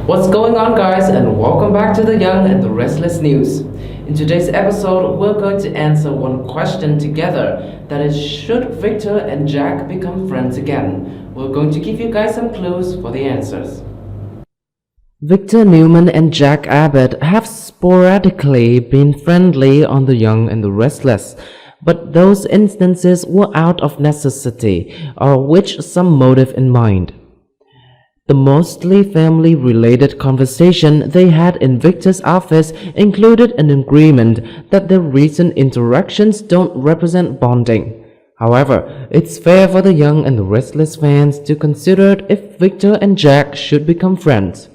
What's going on, guys, and welcome back to the Young and the Restless News. In today's episode, we're going to answer one question together, that is, should Victor and Jack become friends again? We're going to give you guys some clues for the answers. Victor Newman and Jack Abbott have sporadically been friendly on The Young and the Restless, but those instances were out of necessity or with some motive in mind. The mostly family-related conversation they had in Victor's office included an agreement that their recent interactions don't represent bonding. However, it's fair for The Young and the Restless fans to consider if Victor and Jack should become friends.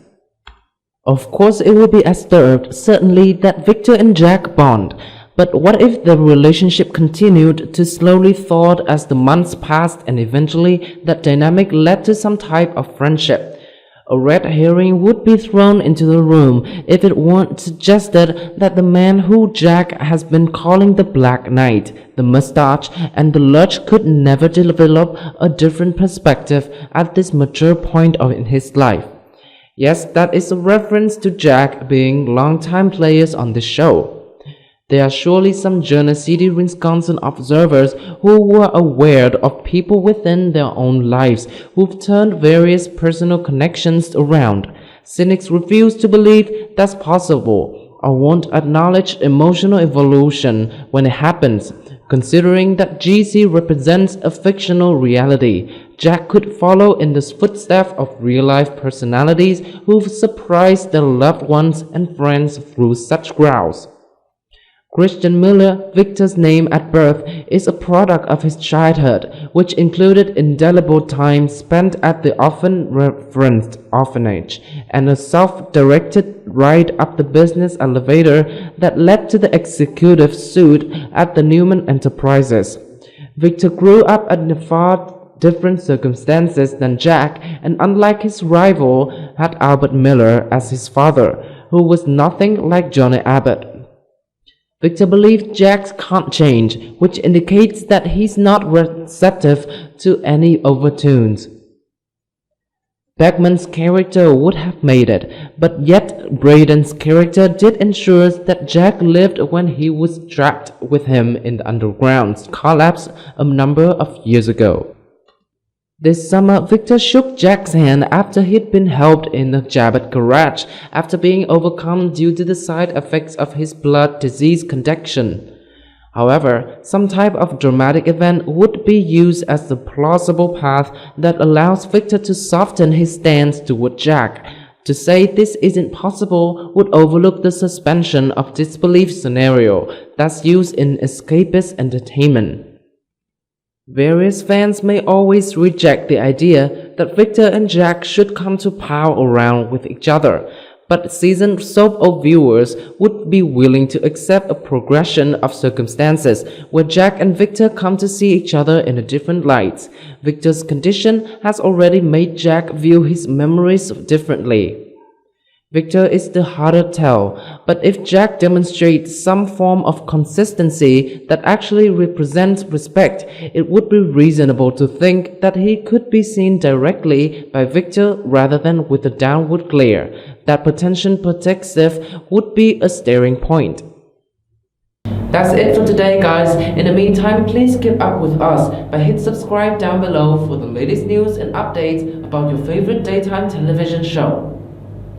Of course, it would be disturbed, certainly, that Victor and Jack bond. But what if the relationship continued to slowly thaw as the months passed and eventually that dynamic led to some type of friendship? A red herring would be thrown into the room if it weren't suggested that the man who Jack has been calling the Black Knight, the mustache, and the lurch could never develop a different perspective at this mature point in his life. Yes, that is a reference to Jack being longtime players on the show. There are surely some Journey City, Wisconsin observers who were aware of people within their own lives who've turned various personal connections around. Cynics refuse to believe that's possible or won't acknowledge emotional evolution when it happens. Considering that GC represents a fictional reality, Jack could follow in the footsteps of real-life personalities who've surprised their loved ones and friends through such growls. Christian Miller, Victor's name at birth, is a product of his childhood, which included indelible time spent at the often referenced orphanage, and a self-directed ride up the business elevator that led to the executive suite at the Newman Enterprises. Victor grew up under far different circumstances than Jack, and unlike his rival, had Albert Miller as his father, who was nothing like Johnny Abbott. Victor believes Jack can't change, which indicates that he's not receptive to any overtones. Beckman's character would have made it, but yet Braden's character did ensure that Jack lived when he was trapped with him in the underground collapse a number of years ago. This summer, Victor shook Jack's hand after he'd been helped in the Abbott garage after being overcome due to the side effects of his blood disease condition. However, some type of dramatic event would be used as the plausible path that allows Victor to soften his stance toward Jack. To say this isn't possible would overlook the suspension of disbelief scenario that's used in escapist entertainment. Various fans may always reject the idea that Victor and Jack should come to pal around with each other, but seasoned soap viewers would be willing to accept a progression of circumstances where Jack and Victor come to see each other in a different light. Victor's condition has already made Jack view his memories differently. Victor is the harder tell, but if Jack demonstrates some form of consistency that actually represents respect, it would be reasonable to think that he could be seen directly by Victor rather than with a downward glare. That potential perspective would be a staring point. That's it for today, guys. In the meantime, please keep up with us by hit subscribe down below for the latest news and updates about your favorite daytime television show.